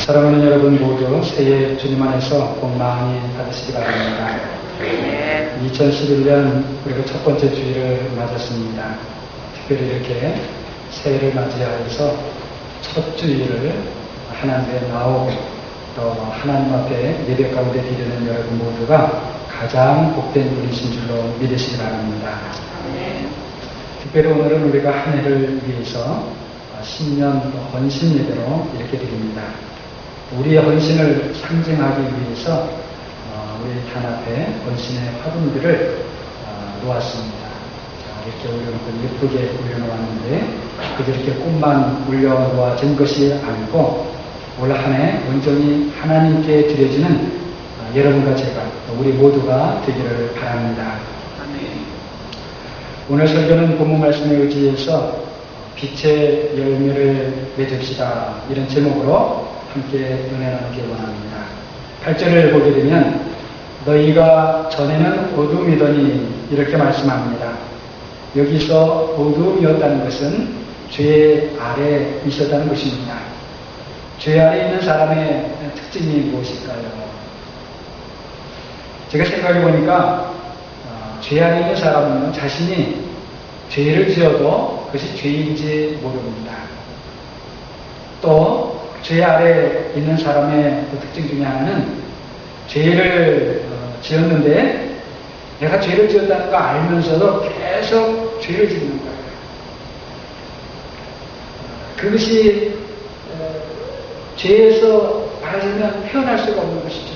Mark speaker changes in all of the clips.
Speaker 1: 사랑하는 여러분 모두 새해 주님 안에서 복 많이 받으시기 바랍니다. 2011년 우리가 첫 번째 주일을 맞았습니다. 특별히 이렇게 새해를 맞이하여서 첫 주일을 하나님께 나오고 또 하나님 앞에 예배 가운데 드리는 여러분 모두가 가장 복된 분이신 줄로 믿으시기 바랍니다. 특별히 오늘은 우리가 한 해를 위해서 신년 헌신 예배로 이렇게 드립니다. 우리의 헌신을 상징하기 위해서 우리 단 앞에 헌신의 화분들을 놓았습니다. 이렇게 올려놓고 예쁘게 올려놓았는데 그저 이렇게 꽃만 올려놓아진 것이 아니고 올 한 해 온전히 하나님께 드려지는 여러분과 제가 우리 모두가 되기를 바랍니다. 오늘 설교는 본문 말씀에 의지해서 빛의 열매를 맺읍시다 이런 제목으로 함께 은혜 나누기 원합니다. 8절을 보게 되면 너희가 전에는 어둠이더니 이렇게 말씀합니다. 여기서 어둠이었다는 것은 죄 아래 있었다는 것입니다. 죄 아래 있는 사람의 특징이 무엇일까요? 제가 생각해 보니까 죄 아래 있는 사람은 자신이 죄를 지어도 그것이 죄인지 모릅니다. 또 죄 아래 있는 사람의 특징 중에 하나는 죄를 지었는데 내가 죄를 지었다는 거 알면서도 계속 죄를 짓는 거예요. 그것이 죄에서 말하자면 헤어날 수가 없는 것이죠.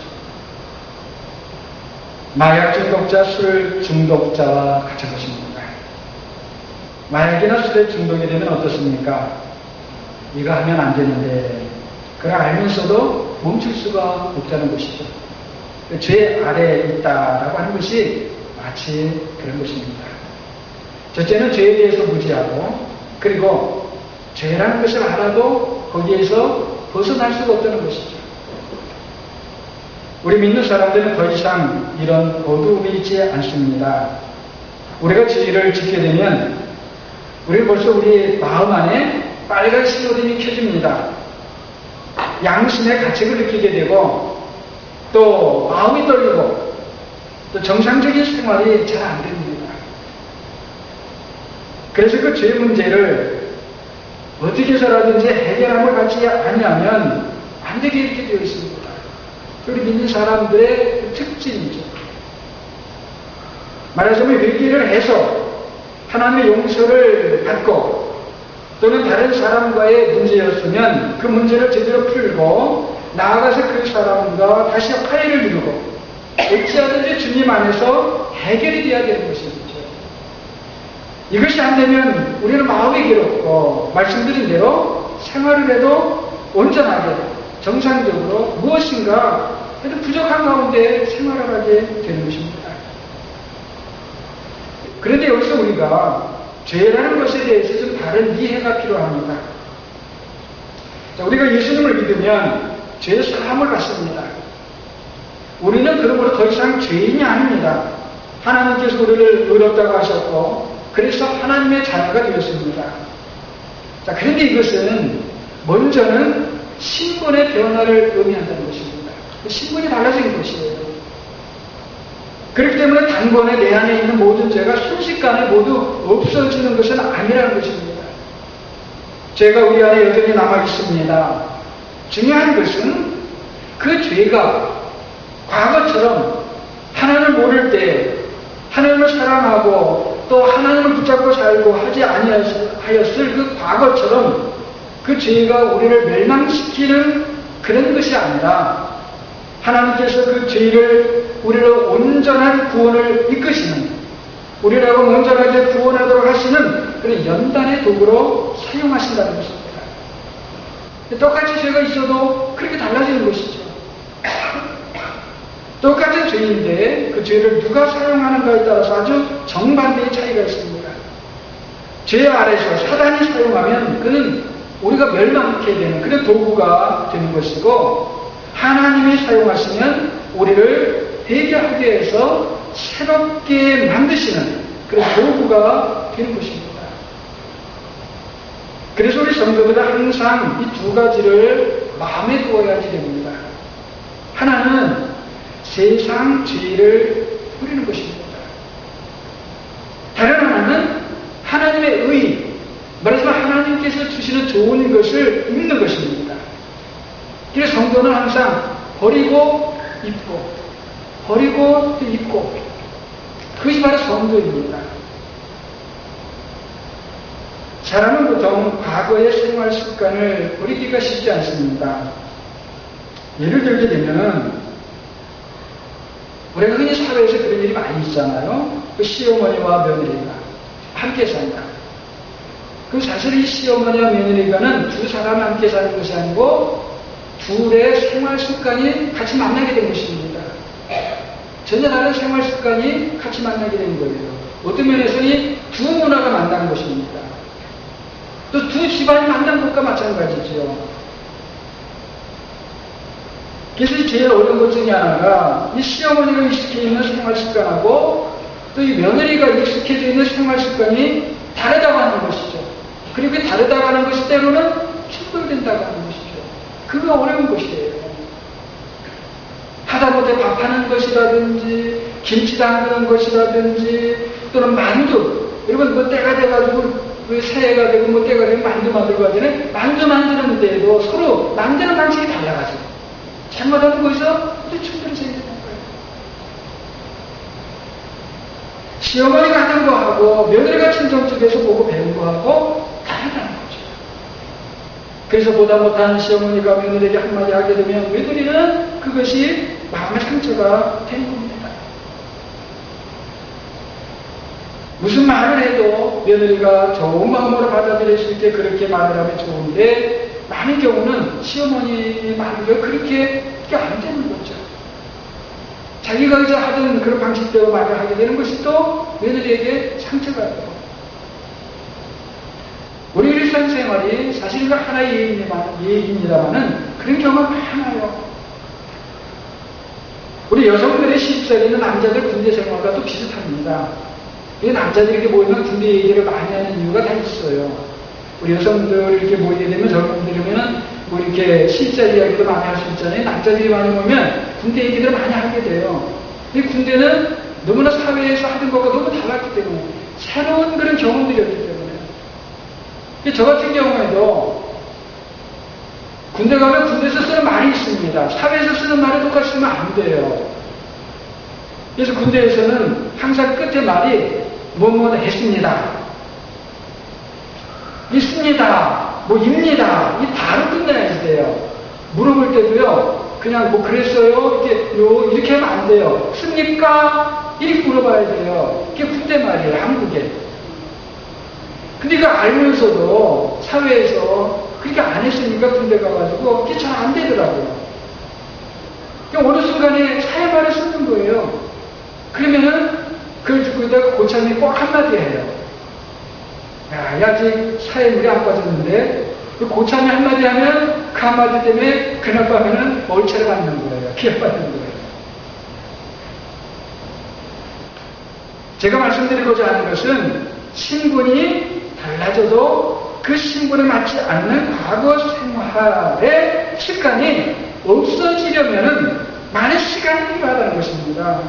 Speaker 1: 마약 중독자, 술 중독자와 같은 것입니다. 마약이나 술에 중독이 되면 어떻습니까? 이거 하면 안 되는데 그걸 알면서도 멈출 수가 없다는 것이죠. 죄 아래에 있다라고 하는 것이 마치 그런 것입니다. 첫째는 죄에 대해서 무지하고 그리고 죄라는 것을 알아도 거기에서 벗어날 수가 없다는 것이죠. 우리 믿는 사람들은 더 이상 이런 어두움이 있지 않습니다. 우리가 죄를 짓게 되면 우리는 벌써 우리 마음 안에 빨간 신호등이 켜집니다. 양심의 가책을 느끼게 되고 또 마음이 떨리고 또 정상적인 생활이 잘 안 됩니다. 그래서 그 죄 문제를 어떻게 해서라든지 해결함을 갖지 않으면 안 되게 이렇게 되어 있습니다. 우리 믿는 사람들의 특징이죠. 말하자면 회개를 해서 하나님의 용서를 받고 또는 다른 사람과의 문제였으면 그 문제를 제대로 풀고 나아가서 그 사람과 다시 화해를 이루고 어찌하든지 주님 안에서 해결이 되어야 되는 것입니다. 이것이 안 되면 우리는 마음이 괴롭고 말씀드린 대로 생활을 해도 온전하게 정상적으로 무엇인가 해도 부족한 가운데 생활을 하게 되는 것입니다. 그런데 여기서 우리가 죄라는 것에 대해서 좀 다른 이해가 필요합니다. 자, 우리가 예수님을 믿으면 죄 사함을 받습니다. 우리는 그러므로 더 이상 죄인이 아닙니다. 하나님께서 우리를 의롭다고 하셨고 그래서 하나님의 자녀가 되었습니다. 자, 그런데 이것은 먼저는 신분의 변화를 의미한다는 것입니다. 신분이 달라진 것이에요. 그렇기 때문에 단번에 내 안에 있는 모든 죄가 순식간에 모두 없어지는 것은 아니라는 것입니다. 죄가 우리 안에 여전히 남아 있습니다. 중요한 것은 그 죄가 과거처럼 하나님을 모를 때 하나님을 사랑하고 또 하나님을 붙잡고 살고 하지 아니하였을 그 과거처럼 그 죄가 우리를 멸망시키는 그런 것이 아니라 하나님께서 그 죄를 우리를 온전한 구원을 이끄시는 우리라고 온전하게 구원하도록 하시는 그런 연단의 도구로 사용하신다는 것입니다. 똑같이 죄가 있어도 그렇게 달라지는 것이죠. 똑같은 죄인데 그 죄를 누가 사용하는가에 따라서 아주 정반대의 차이가 있습니다. 죄 아래서 사단이 사용하면 그는 우리가 멸망케 되는 그런 도구가 되는 것이고 하나님이 사용하시면 우리를 회개하게 해서 새롭게 만드시는 그런 도구가 되는 것입니다. 그래서 우리 성도들은 항상 이 두 가지를 마음에 두어야지 됩니다. 하나는 세상 죄를 버리는 것입니다. 다른 하나는 하나님의 의, 말하자면 하나님께서 주시는 좋은 것을 입는 것입니다. 그래서 성도는 항상 버리고 입고, 버리고 또 입고, 그것이 바로 성도입니다. 사람은 보통 과거의 생활 습관을 버리기가 쉽지 않습니다. 예를 들게 되면 우리가 흔히 사회에서 그런 일이 많이 있잖아요. 그 시어머니와 며느리가 함께 산다. 그 사실 이 시어머니와 며느리가는 두 사람 함께 사는 것이 아니고 둘의 생활 습관이 같이 만나게 된 것입니다. 전혀 다른 생활 습관이 같이 만나게 된 거예요. 어떤 면에서는 두 문화가 만난 것입니다. 또 두 집안이 만난 것과 마찬가지죠. 그래서 제일 어려운 것 중에 하나가 이 시어머니가 익숙해 있는 생활 습관하고 또 이 며느리가 익숙해져 있는 생활 습관이 다르다고 하는 것이죠. 그리고 그 다르다고 하는 것이 때로는 충돌된다고 하는 것이죠. 그거 어려운 것이에요. 하다못해 밥하는 것이라든지 김치 담그는 것이라든지 또는 만두, 여러분 뭐 때가 돼가지고 그 새해가 되고 뭐 때가 되면 만두 만들고 하잖아요. 만두 만드는데도 서로 만드는 방식이 달라가지고 잘못하면 거기서 또 충돌이 생기는 거예요. 시어머니가 하는 거하고 며느리가 친정 쪽에서 보고 배운 거하고 다르다는 거죠. 그래서 보다 못한 시어머니가 며느리에게 한마디 하게 되면 며느리는 그것이 마음의 상처가 되는 겁니다. 무슨 말을 해도 며느리가 좋은 마음으로 받아들일 수 있게 그렇게 말을 하면 좋은데 많은 경우는 시어머니의 말을 그렇게 안 되는 거죠. 자기가 이제 하던 그런 방식대로 말을 하게 되는 것이 또 며느리에게 상처가 돼요. 우리 일상생활이 사실 그 하나의 예입니다만은 그런 경우가 많아요. 우리 여성들의 시집살이 있는 남자들 군대 생활과 또 비슷합니다. 이 남자들이 이렇게 모이면 군대 얘기를 많이 하는 이유가 다 있어요. 우리 여성들 이렇게 모이게 되면 젊은이들이면 뭐 이렇게 시집살 이야기도 많이 할 수 있잖아요. 남자들이 많이 모이면 군대 얘기들을 많이 하게 돼요. 이 군대는 너무나 사회에서 하던 것과 너무 달랐기 때문에 새로운 그런 경험들이었기 때문에 저 같은 경우에도 군대 가면 군대에서 쓰는 말이 있습니다. 사회에서 쓰는 말이 똑같이 쓰면 안 돼요. 그래서 군대에서는 항상 끝에 말이 뭐뭐 했습니다. 있습니다. 뭐 입니다. 이 다로 끝내야 돼요. 물어볼 때도요. 그냥 뭐 그랬어요. 이렇게 하면 안 돼요. 씁니까? 이렇게 물어봐야 돼요. 이게 군대 말이에요. 한국에. 근데 이거 알면서도 사회에서 그렇게 안 했으니까 군대 가가지고 이게 잘 안 되더라고요. 어느 순간에 사회말을 쓰는 거예요. 그러면은 그걸 듣고 있다가 고참이 꼭 한마디 해요. 야, 아직 사회물이 안 빠졌는데 그 고참이 한마디 하면 그 한마디 때문에 그날 밤에는 얼차를 받는 거예요. 기합받는 거예요. 제가 말씀드리고자 하는 것은 신분이 달라져도 그 신분에 맞지 않는 과거 생활의 습관이 없어지려면 많은 시간이 필요하다는 것입니다.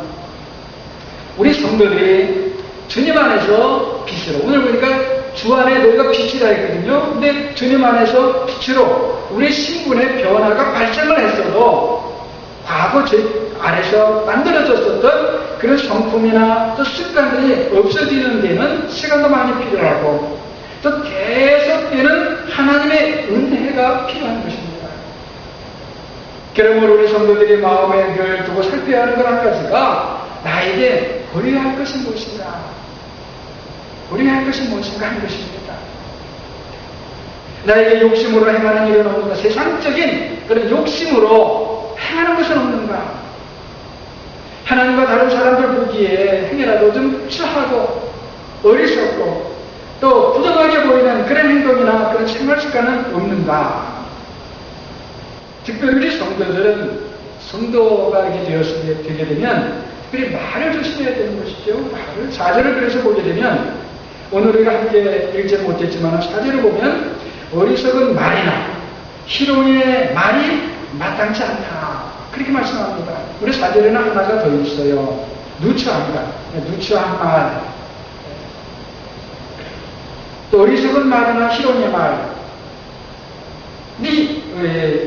Speaker 1: 우리 성도들이 주님 안에서 빛으로, 오늘 보니까 주 안에 너희가 빛이라 했거든요. 근데 주님 안에서 빛으로 우리 신분의 변화가 발생을 했어도 과거 제 안에서 만들어졌었던 그런 성품이나 또 습관들이 없어지는 데는 시간도 많이 필요하고 또 계속되는 하나님의 은혜가 필요한 것입니다. 그러므로 우리 성도들이 마음에 늘 두고 살펴야 하는 것 한 가지가 나에게 버려야 할 것이 무엇인가? 버려야 할 것이 무엇인가 하는 것입니다. 나에게 욕심으로 행하는 일은 없는가? 세상적인 그런 욕심으로 행하는 것은 없는가? 하나님과 다른 사람들 보기에 행위라도 좀 추하고 어리석고 또 부정하게 보이는 그런 행동이나 그런 생활 습관은 없는가? 특별히 우리 성도들은 성도가 되게 되면 특별히 말을 조심해야 되는 것이죠. 말을, 사절을 그래서 보게 되면 오늘 우리가 함께 읽지는 못했지만 사절을 보면 어리석은 말이나 희롱의 말이 마땅치 않다. 그렇게 말씀합니다. 우리 사절에는 하나가 더 있어요. 누추합니다. 누추한 말. 또 어리석은 말이나 희롱의 말. 이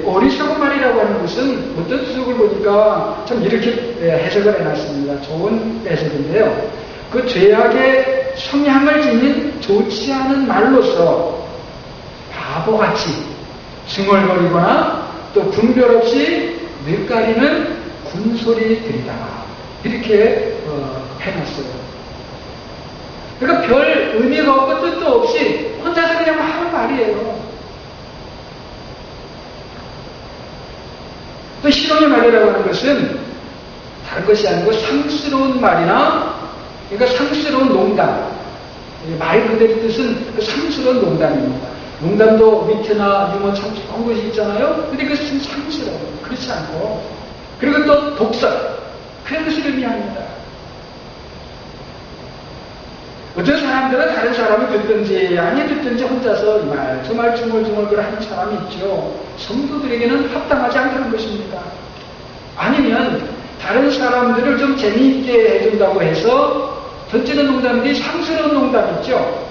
Speaker 1: 어리석은 말이라고 하는 것은 어떤 수석을 보니까 참 이렇게 해석을 해놨습니다. 좋은 해석인데요. 그 죄악의 성향을 지닌 좋지 않은 말로서 바보같이 중얼거리거나 또 분별 없이 늙가리는 군소리들이다. 이렇게 해놨어요. 그러니까 별 의미가 없고 뜻도 없이 혼자서 그냥 하는 말이에요. 또 희롱의 말이라고 하는 것은 다른 것이 아니고 상스러운 말이나 그러니까 상스러운 농담. 말 그대로 뜻은 그 상스러운 농담입니다. 농담도 위트나 유머 참 좋은 것이 있잖아요. 근데 그것은 상스러워요. 그렇지 않고. 그리고 또 독설. 그런 것을 의미합니다. 어떤 사람들은 다른 사람이 듣든지 아니 듣든지 혼자서 이 말, 저 말 중얼중얼 하는 사람이 있죠. 성도들에게는 합당하지 않다는 것입니다. 아니면 다른 사람들을 좀 재미있게 해준다고 해서 던지는 농담들이 상스러운 농담 있죠.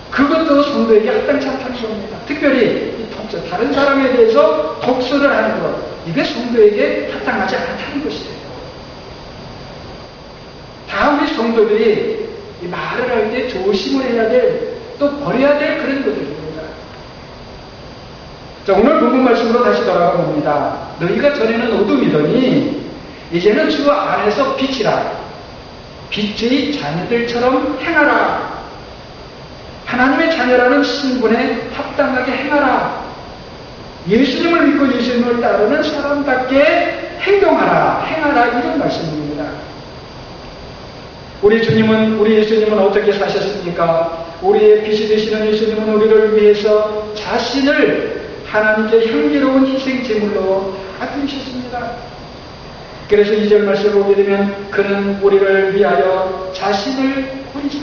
Speaker 1: 그것도 성도에게 합당치 않다는 겁니다. 특별히 이 독설, 다른 사람에 대해서 독설을 하는 것, 이게 성도에게 합당하지 않다는 것이에요. 다 우리 성도들이 이 말을 할 때 조심을 해야 될, 또 버려야 될 그런 것들입니다. 자, 오늘 본문 말씀으로 다시 돌아가 봅니다. 너희가 전에는 어둠이더니 이제는 주 안에서 빛이라. 빛의 자녀들처럼 행하라. 하나님의 자녀라는 신분에 합당하게 행하라. 예수님을 믿고 예수님을 따르는 사람답게 행동하라. 행하라. 이런 말씀입니다. 우리 예수님은 어떻게 사셨습니까? 우리의 빛이 되시는 예수님은 우리를 위해서 자신을 하나님께 향기로운 희생 제물로 아끼셨습니다. 그래서 2절 말씀을 보게 되면 그는 우리를 위하여 자신을 버리사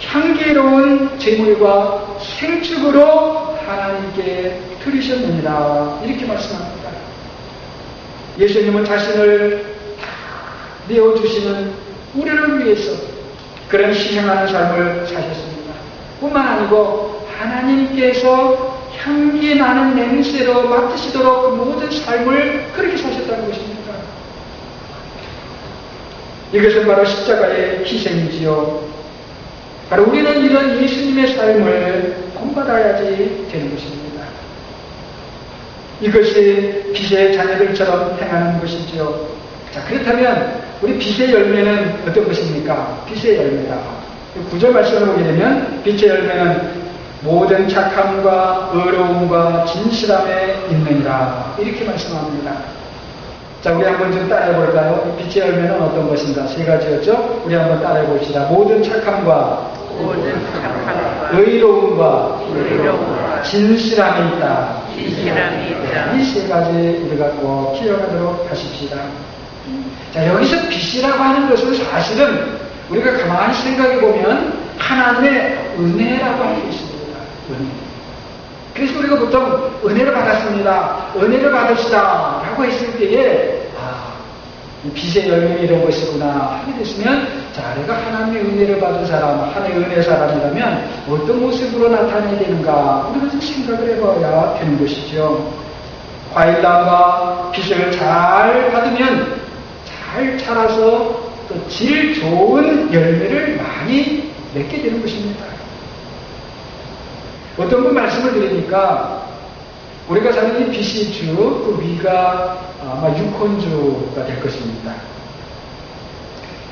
Speaker 1: 향기로운 제물과 생축으로 하나님께 드리셨느니라. 이렇게 말씀합니다. 예수님은 자신을 다 내어주시는 우리를 위해서 그런 희생하는 삶을 사셨습니다. 뿐만 아니고 하나님께서 향기 나는 냄새로 맡으시도록 그 모든 삶을 그렇게 사셨다는 것입니다. 이것은 바로 십자가의 희생이지요. 바로 우리는 이런 예수님의 삶을 본받아야지 되는 것입니다. 이것이 빛의 자녀들처럼 행하는 것이지요. 자, 그렇다면 우리 빛의 열매는 어떤 것입니까? 빛의 열매다. 9절 말씀을 보게 되면 빛의 열매는 모든 착함과 의로움과 진실함에 있느니라. 이렇게 말씀합니다. 자, 우리 한번 좀 따라해 볼까요? 빛의 열매는 어떤 것인가? 세 가지였죠? 우리 한번 따라해 봅시다. 모든 착함과 의로움과 진실함이 있다. 이 세 가지 우리가 꼭 기억하도록 하십시다. 자, 여기서 빛이라고 하는 것은 사실은 우리가 가만히 생각해 보면 하나님의 은혜라고 할 수 있습니다. 은혜. 그래서 우리가 보통 은혜를 받았습니다. 은혜를 받읍시다 라고 했을 때에 이 빛의 열매는 이런 것이구나 하게 됐으면, 자, 내가 하나님의 은혜를 받은 사람, 하나님의 은혜 사람이라면 어떤 모습으로 나타내야 되는가, 우리가 좀 생각을 해봐야 되는 것이죠. 과일나무가 빛을 잘 받으면 잘 자라서 또 질 좋은 열매를 많이 맺게 되는 것입니다. 어떤 분 말씀을 드리니까 우리가 사는 이 BC주 그 위가 아마 육혼주가 될 것입니다.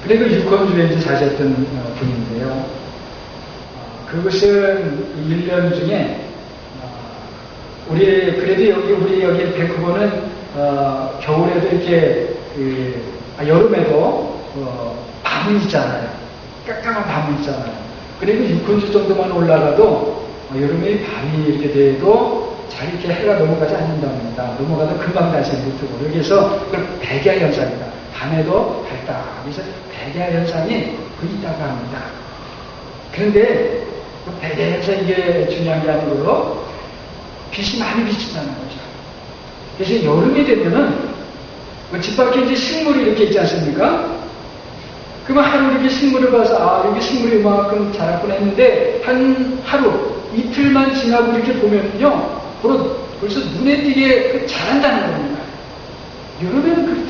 Speaker 1: 그리고 육혼주에 이제 사셨던 분인데요. 그것은 1년 중에 우리 여기 밴쿠버는 겨울에도 이렇게 여름에도 밤이 있잖아요. 깜깜한 밤이 있잖아요. 그리고 6혼주 정도만 올라가도 여름에 밤이 이렇게 돼도 잘 이렇게 해가 넘어가지 않는답니다. 넘어가도 금방 다시 붙고. 여기서 그걸 백야 현상이다. 밤에도 밝다. 그래서 백야 현상이 있다고 합니다. 그런데 그 백야 현상 이게 중요한 게 아니고요. 빛이 많이 비친다는 거죠. 그래서 여름이 되면은 집 밖에 이제 식물이 이렇게 있지 않습니까? 그러면 하루 이렇게 식물을 봐서 여기 식물이 이만큼 자랐구나 했는데 한 하루 이틀만 지나고 이렇게 보면요 벌써 눈에 띄게 자란다는 겁니다. 여름에는 그렇대요.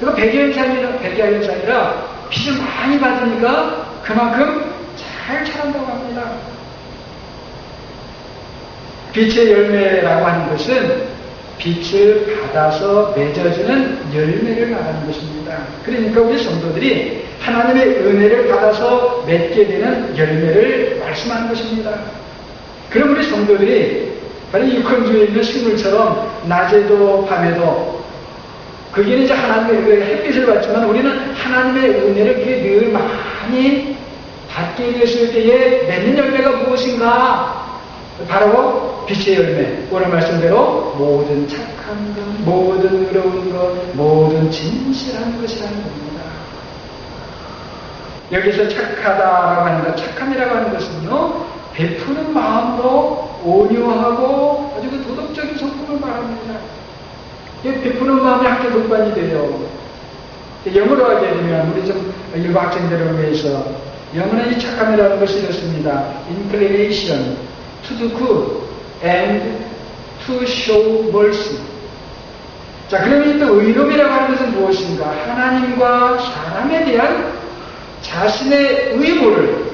Speaker 1: 그러니까 백야현상이라 빛을 많이 받으니까 그만큼 잘 자란다고 합니다. 빛의 열매라고 하는 것은 빛을 받아서 맺어지는 열매를 말하는 것입니다. 그러니까 우리 성도들이 하나님의 은혜를 받아서 맺게 되는 열매를 말씀하는 것입니다. 그럼 우리 성도들이 바로 육헌주에 있는 식물처럼 낮에도 밤에도 거기는 이제 하나님의 햇빛을 받지만 우리는 하나님의 은혜를 늘 많이 받게 되었을 때에 맺는 열매가 무엇인가? 바로 빛의 열매. 오늘 말씀대로 모든 착한 것, 모든 의로운 것, 모든 진실한 것이라는 겁니다. 여기서 착하다라고 하는 것, 착함이라고 하는 것은요, 베푸는 마음으로 온유하고 아주 그 도덕적인 성품을 말합니다. 베푸는 마음이 함께 동반이 돼요. 영어로 하게 되면 우리 좀 일부 학생들을 위해서 영어는 이 착함이라는 것이 이렇습니다. inclination to do good and to show mercy. 자, 그러면 또 의로움이라고 하는 것은 무엇인가? 하나님과 사람에 대한 자신의 의무를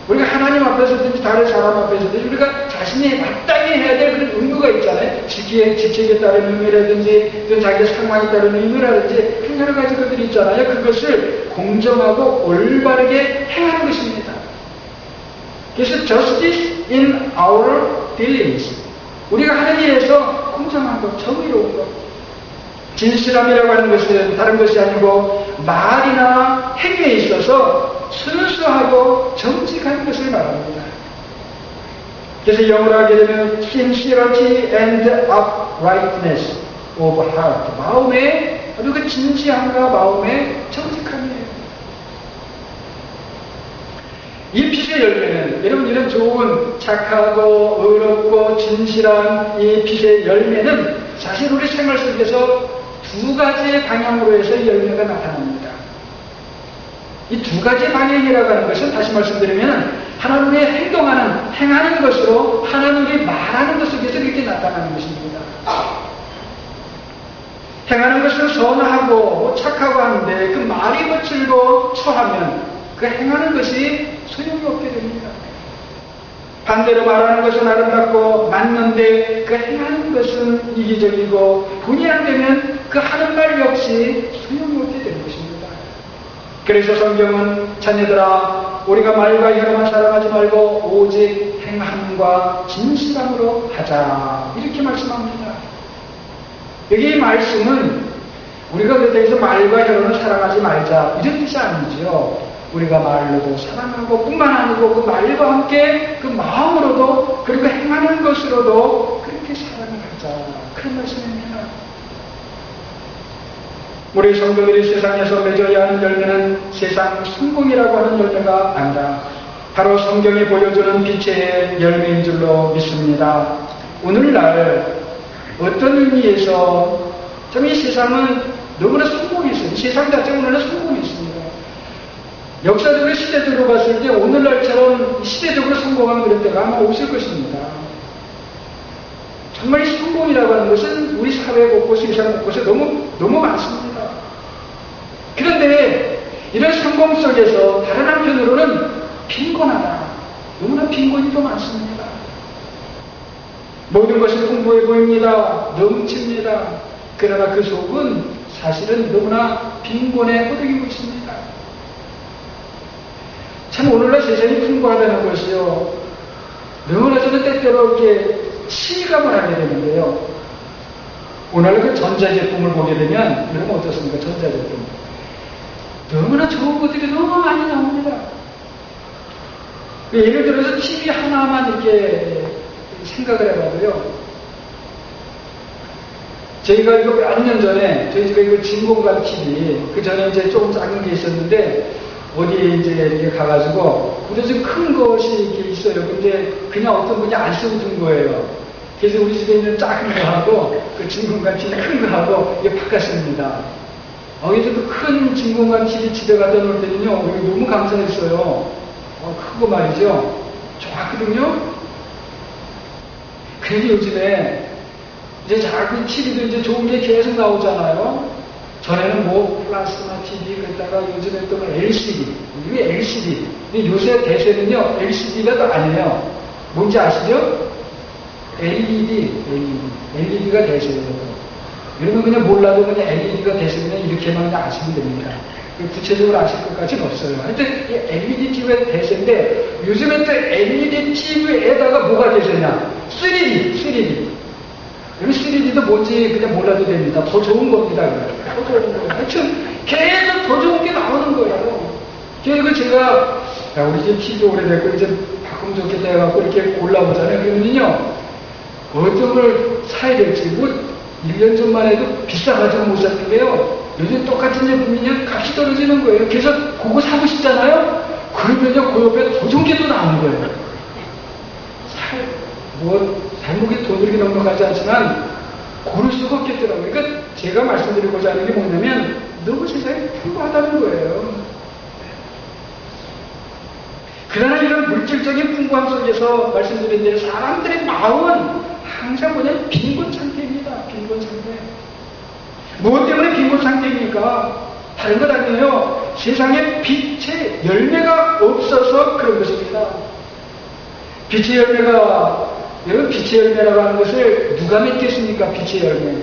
Speaker 1: 우리가 하나님 앞에서든지 다른 사람 앞에서든지 우리가 자신이 마땅히 해야 될 그런 의무가 있잖아요. 직책에 따른 의무라든지 또 자기 상황에 따른 의무라든지 여러 가지 것들이 있잖아요. 그것을 공정하고 올바르게 행하는 것입니다. 그래서 justice in our dealings. 우리가 하는 일에서 공정한 것, 정의로운 것. 진실함이라고 하는 것은 다른 것이 아니고 말이나 행위에 있어서 순수하고 정직한 것을 말합니다. 그래서 영어로 하게 되면 sincerity and uprightness of heart. 마음의 아주 그 진지함과 마음의 정직함이에요. 이 빛의 열매는 여러분 이런 좋은 착하고 의롭고 진실한 이 빛의 열매는 사실 우리 생활 속에서 두 가지의 방향으로 해서 이 열매가 나타납니다. 이 두 가지의 방향이라고 하는 것은 다시 말씀드리면 하나님이 행하는 것으로 하나님이 말하는 것 속에서 이렇게 나타나는 것입니다. 행하는 것은 선하고 착하고 하는데 그 말이 거칠고 처하면 그 행하는 것이 소용이 없게 됩니다. 반대로 말하는 것은 아름답고 맞는데 그 행하는 것은 이기적이고 본의 안 되면 그 하는 말 역시 소용이 없게 되는 것입니다. 그래서 성경은 자녀들아 우리가 말과 혀로만 살아가지 말고 오직 행함과 진실함으로 하자 이렇게 말씀합니다. 여기 이 말씀은 우리가 그때에서 말과 혀로는 살아가지 말자 이런 뜻이 아니죠. 우리가 말로도 사랑하고 뿐만 아니고 그 말과 함께 그 마음으로도 그리고 행하는 것으로도 그렇게 사랑을 하자 그런 말씀입니다. 우리 성도들이 세상에서 맺어야 하는 열매는 세상 성공이라고 하는 열매가 아니라 바로 성경이 보여주는 빛의 열매인 줄로 믿습니다. 오늘날 어떤 의미에서 참 이 세상은 너무나 성공이 있어요. 이 세상 자체가 오늘날 성공이 있습니다. 역사적으로 시대적으로 봤을 때 오늘날처럼 시대적으로 성공한 그런 때가 아마 없을 것입니다. 정말 이 성공이라고 하는 것은 우리 사회 곳곳, 세상 곳곳에 너무 많습니다. 그런데 이런 성공 속에서 다른 한편으로는 빈곤하다. 너무나 빈곤이 더 많습니다. 모든 것이 풍부해 보입니다. 넘칩니다. 그러나 그 속은 사실은 너무나 빈곤에 허덕이고 있습니다. 참 오늘날 세상이 풍부하다는 것이요. 너무나 저는 때때로 이렇게 실감을 하게 되는데요. 오늘날 그 전자제품을 보게 되면 여러분 어떻습니까? 전자제품. 너무나 좋은 것들이 너무 많이 나옵니다. 예를 들어서 TV 하나만 이렇게 생각을 해봐도요. 저희가 이거 몇 년 전에 저희가 이거 진공관 TV 그 전에 이제 조금 작은 게 있었는데 어디에 이제 이렇게 가가지고 그래도 좀 큰 것이 이렇게 있어요. 근데 그냥 어떤 분이 안 쓰고 둔 거예요. 그래서 우리 집에 있는 작은 거하고 그 진공관 TV 큰 거하고 이게 바꿨습니다. 그래서 그 큰 진공관 TV 집에 갖다 놓을 때는요, 너무 감사했어요. 크고 말이죠. 좋았거든요. 그런데 요즘에 이제 자꾸 TV도 이제 좋은 게 계속 나오잖아요. 전에는 뭐 플라스마 TV 그랬다가 요즘에 또 LCD, 이게 LCD. 근데 요새 대세는요, LCD가 아니에요. 뭔지 아시죠? LED가 대세예요. 이러면 그냥 몰라도 그냥 LED가 대세면 이렇게만 아시면 됩니다. 구체적으로 아실 것까지는 없어요. 하여튼 이 LED TV가 대세인데 요즘엔 또 LED TV에다가 뭐가 대세냐? 3D. 여기 3D도 뭔지 그냥 몰라도 됩니다. 더 좋은 겁니다. 더 좋은 거예요. 하여튼 계속 더 좋은 게 나오는 거예요. 그래서 제가 우리 집 TV도 오래됐고 이제 바꾸면 좋겠다 해갖고 이렇게 올라오잖아요. 그러면요 어떤 걸 사야 될지 1년 전만 해도 비싸가지고 못 샀던 게요. 요즘 똑같은 제품이면 값이 떨어지는 거예요. 그래서 그거 사고 싶잖아요. 그러면요 그 옆에 더 좋은 게 또 나오는 거예요. 잘못이 돈들이 넉넉하지 않지만 고를 수가 없겠더라고요. 그러니까 제가 말씀드리고자 하는 게 뭐냐면 너무 세상이 풍부하다는 거예요. 그러나 이런 물질적인 풍부함 속에서 말씀드린 대로 사람들의 마음은 항상 뭐냐면 빈곤 상태입니다. 빈곤 상태. 무엇 때문에 빈곤 상태입니까? 다른 것 아니에요. 세상에 빛의 열매가 없어서 그런 것입니다. 빛의 열매가, 여러분 빛의 열매라고 하는 것을 누가 맺겠습니까? 빛의 열매.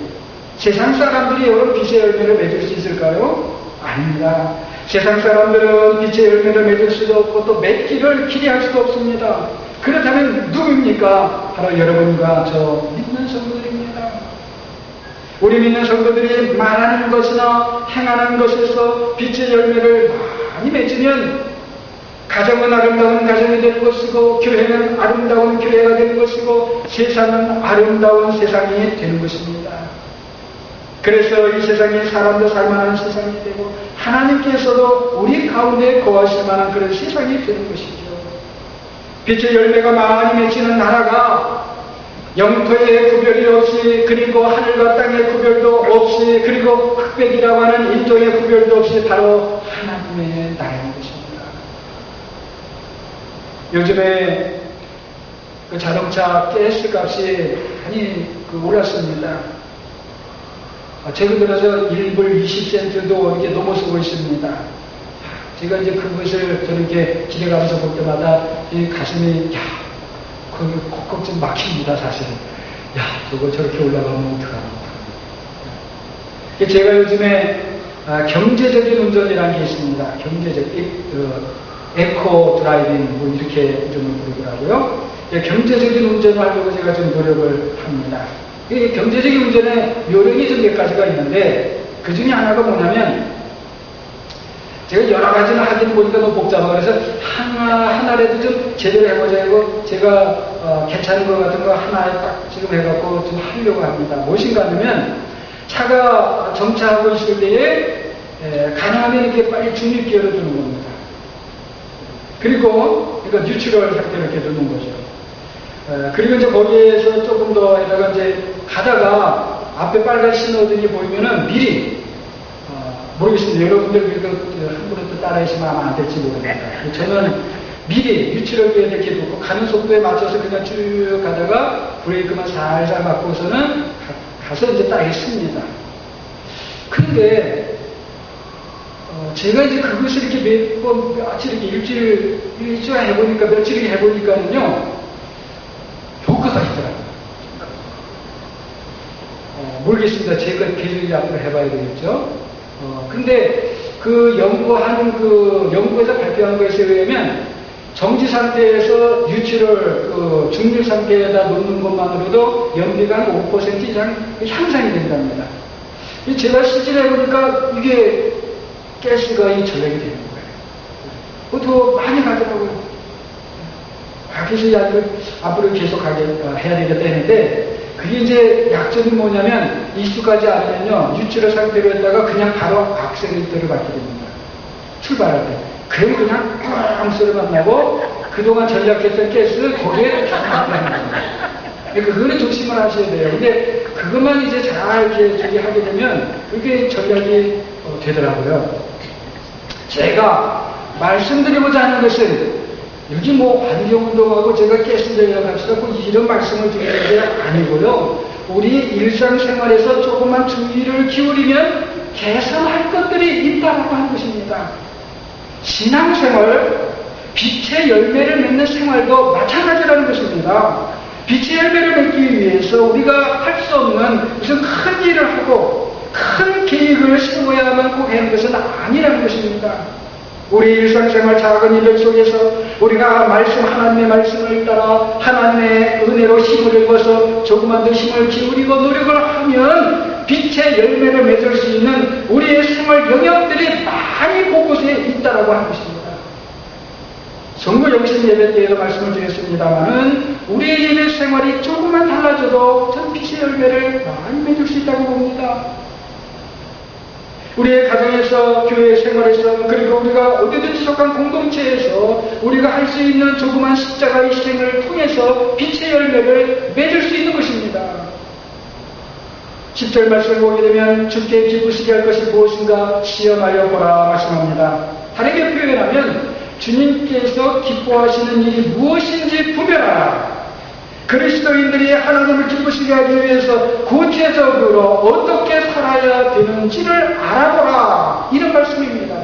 Speaker 1: 세상 사람들이 여러분 빛의 열매를 맺을 수 있을까요? 아닙니다. 세상 사람들은 빛의 열매를 맺을 수도 없고 또 맺기를 기대할 수도 없습니다. 그렇다면 누구입니까? 바로 여러분과 저 믿는 성도들입니다. 우리 믿는 성도들이 말하는 것이나 행하는 것에서 빛의 열매를 많이 맺으면 가정은 아름다운 가정이 되는 것이고 교회는 아름다운 교회가 되는 것이고 세상은 아름다운 세상이 되는 것입니다. 그래서 이 세상이 사람도 살만한 세상이 되고 하나님께서도 우리 가운데 거하실 만한 그런 세상이 되는 것이죠. 빛의 열매가 많이 맺히는 나라가 영토의 구별이 없이 그리고 하늘과 땅의 구별도 없이 그리고 흑백이라고 하는 인종의 구별도 없이 바로 하나님의 나라인 것입니다. 요즘에 그 자동차 가스 값이 많이 올랐습니다. 최근 들어서 1불 20센트도 이게 넘어서고 있습니다. 제가 이제 그것을 저렇게 지나가면서 볼 때마다 이 가슴이 거기 콕콕 좀 막힙니다, 사실은. 저거 저렇게 올라가면 어떡하나. 제가 요즘에 경제적인 운전이라는 게 있습니다. 에코 드라이빙, 뭐 이렇게 이름을 부르더라고요. 경제적인 운전을 하려고 제가 좀 노력을 합니다. 이 경제적인 운전에 요령이 좀 몇 가지가 있는데, 그 중에 하나가 뭐냐면, 제가 여러 가지는 하긴 보니까 너무 복잡하고 그래서 하나라도 좀 제대로 해보자 하고 제가 괜찮은 것 같은 거 하나에 딱 지금 해갖고 좀 하려고 합니다. 무엇인가 하면 차가 정차하고 있을 때에 가능하면 이렇게 빨리 중립기어를 두는 겁니다. 그리고 이거 뉴트럴 상태로 이렇게 두는 거죠. 그리고 이제 거기에서 조금 더 해다가 이제 가다가 앞에 빨간 신호등이 보이면은 미리 모르겠습니다. 여러분들 그래도 함부로 또 따라하시면 아마 안 될지 모릅니다. 저는 미리 뉴트럴기에 이렇게 두고 가는 속도에 맞춰서 그냥 쭉 가다가 브레이크만 살살 맞고서는 가서 이제 따겠습니다. 그런데 제가 이제 그것을 이렇게 며칠 이렇게 일주일 해보니까 며칠 해보니까는요 효과가 있더라고요. 모르겠습니다. 제가 계속 앞으로 해봐야 되겠죠. 근데 그 연구에서 발표한 것에 의하면 정지 상태에서 뉴트럴 중립 상태에다 놓는 것만으로도 연비가 한 5% 이상 향상이 된답니다. 제가 실질해 보니까 이게 가스가 전력이 되는 거예요. 더 많이 가더라고요. 그래서 앞으로 계속 해야 되겠다 했는데 그게 이제 약점이 뭐냐면 익숙하지 않으면요 뉴트럴 상태로 했다가 그냥 바로 악셀레이터를 밟게 됩니다. 출발할 때. 그럼 그냥 꽝 소리만 나고 그동안 전략했던 가스 거기에 다 나가는 겁니다. 그거는 조심을 하셔야 돼요. 근데 그것만 이제 잘 이렇게 하게 되면 그게 전략이 되더라고요. 제가 말씀드리고자 하는 것은 여기 뭐 환경운동하고 제가 깨순정이라고 합시다. 이런 말씀을 드리는 게 아니고요. 우리 일상생활에서 조금만 주의를 기울이면 개선할 것들이 있다고 하는 것입니다. 신앙생활, 빛의 열매를 맺는 생활도 마찬가지라는 것입니다. 빛의 열매를 맺기 위해서 우리가 할 수 없는 무슨 큰 일을 하고 큰 계획을 세워야만 꼭 하는 것은 아니라는 것입니다. 우리 일상생활 작은 일들 속에서 우리가 하나님의 말씀을 따라 하나님의 은혜로 힘을 입어서 조금만 더 힘을 기울이고 노력을 하면 빛의 열매를 맺을 수 있는 우리의 생활 영역들이 많이 곳곳에 있다라고 하는 것입니다. 성부 영신 예배 때에도 말씀을 드렸습니다만은 우리의 예배 생활이 조금만 달라져도 전 빛의 열매를 많이 맺을 수 있다고 봅니다. 우리의 가정에서, 교회 생활에서, 그리고 우리가 어디든지 속한 공동체에서 우리가 할 수 있는 조그만 십자가의 희생을 통해서 빛의 열매를 맺을 수 있는 것입니다. 10절 말씀을 보게 되면 주께 기쁘시게 할 것이 무엇인가 시험하여 보라 말씀합니다. 다르게 표현하면 주님께서 기뻐하시는 일이 무엇인지 분별하라. 그리스도인들이 하나님을 기쁘시게 하기 위해서 구체적으로 어떻게 살아야 되는지를 알아보라. 이런 말씀입니다.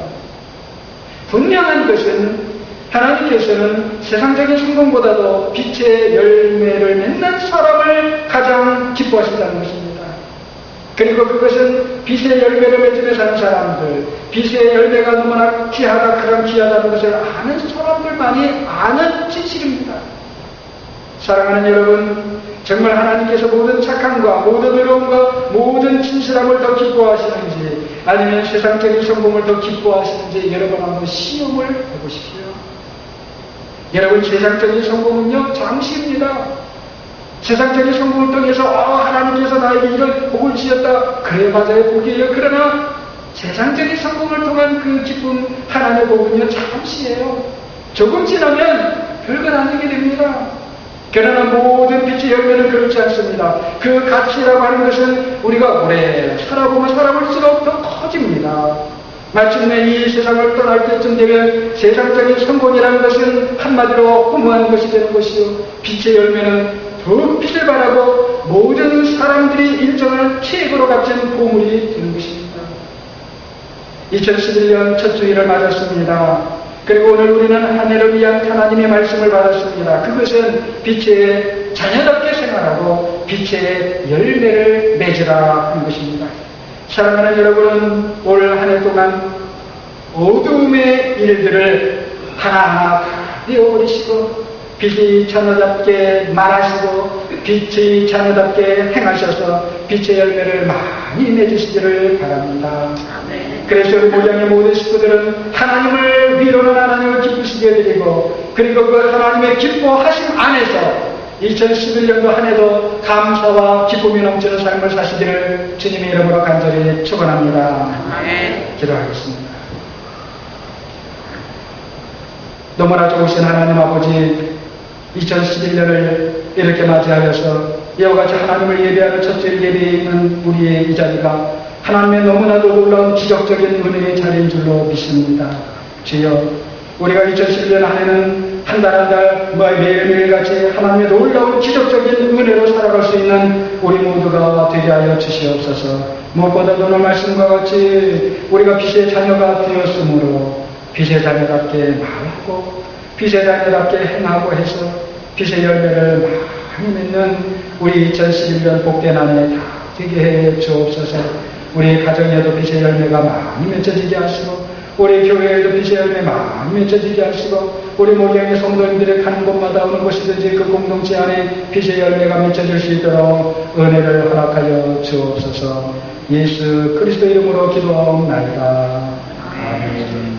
Speaker 1: 분명한 것은 하나님께서는 세상적인 성공보다도 빛의 열매를 맺는 사람을 가장 기뻐하신다는 것입니다. 그리고 그것은 빛의 열매를 맺으며 사는 사람들, 빛의 열매가 너무나 귀하다, 그런 귀하다는 것을 아는 사람들만이 아는 진실입니다. 사랑하는 여러분, 정말 하나님께서 모든 착함과 모든 의로움과 모든 진실함을 더 기뻐하시는지 아니면 세상적인 성공을 더 기뻐하시는지 여러분 한번 시험을 해보십시오. 여러분, 세상적인 성공은요 잠시입니다. 세상적인 성공을 통해서 하나님께서 나에게 이런 복을 주셨다. 그래 맞아요, 복이에요. 그러나 세상적인 성공을 통한 그 기쁨, 하나님의 복은요 잠시예요. 조금 지나면 별건 아니게 됩니다. 그러나 모든 빛의 열매는 그렇지 않습니다. 그 가치라고 하는 것은 우리가 오래 살아보면 살아볼수록 더 커집니다. 마침내 이 세상을 떠날 때쯤 되면 세상적인 성공이라는 것은 한마디로 허무한 것이 되는 것이요, 빛의 열매는 더욱 빛을 발하고 모든 사람들이 인정하는 최고로 값진 보물이 되는 것입니다. 2011년 첫 주일을 맞았습니다. 그리고 오늘 우리는 한 해를 위한 하나님의 말씀을 받았습니다. 그것은 빛의 자녀답게 생활하고 빛의 열매를 맺으라 하는 것입니다. 사랑하는 여러분은 올 한 해 동안 어두움의 일들을 하나하나 다 내어버리시고 빛의 자녀답게 말하시고 빛의 자녀답게 행하셔서 빛의 열매를 많이 맺으시기를 바랍니다. 그래서 우리 모장의 모든 식구들은 하나님을 위로는 하나님을 기쁘시게 해드리고, 그리고 그 하나님의 기뻐하심 안에서 2011년도 한 해도 감사와 기쁨이 넘치는 삶을 사시기를 주님의 이름으로 간절히 축원합니다. 기도하겠습니다. 너무나 좋으신 하나님 아버지, 2011년을 이렇게 맞이하여서 이와 같이 하나님을 예배하는 첫 주일 예배에 있는 우리의 이 자리가 하나님의 너무나도 놀라운 기적적인 은혜의 자리인 줄로 믿습니다. 주여, 우리가 2011년 한 해는 한 달 한 달 매일매일같이 하나님의 놀라운 기적적인 은혜로 살아갈 수 있는 우리 모두가 되게 하여 주시옵소서. 무엇보다도 오늘 말씀과 같이 우리가 빛의 자녀가 되었으므로 빛의 자녀답게 말하고 빛의 자녀답게 행하고 해서 빛의 열매를 많이 맺는 우리 2011년 복된 한 해 다 되게 해 주옵소서. 우리 가정에도 빛의 열매가 많이 맺혀지게 하시고, 우리 교회에도 빛의 열매 많이 맺혀지게 하시고, 우리 모경의 성도님들이 가는 곳마다 어느 곳이든지 그 공동체 안에 빛의 열매가 맺혀질 수 있도록 은혜를 허락하여 주옵소서. 예수 그리스도 이름으로 기도하옵나이다. 아멘.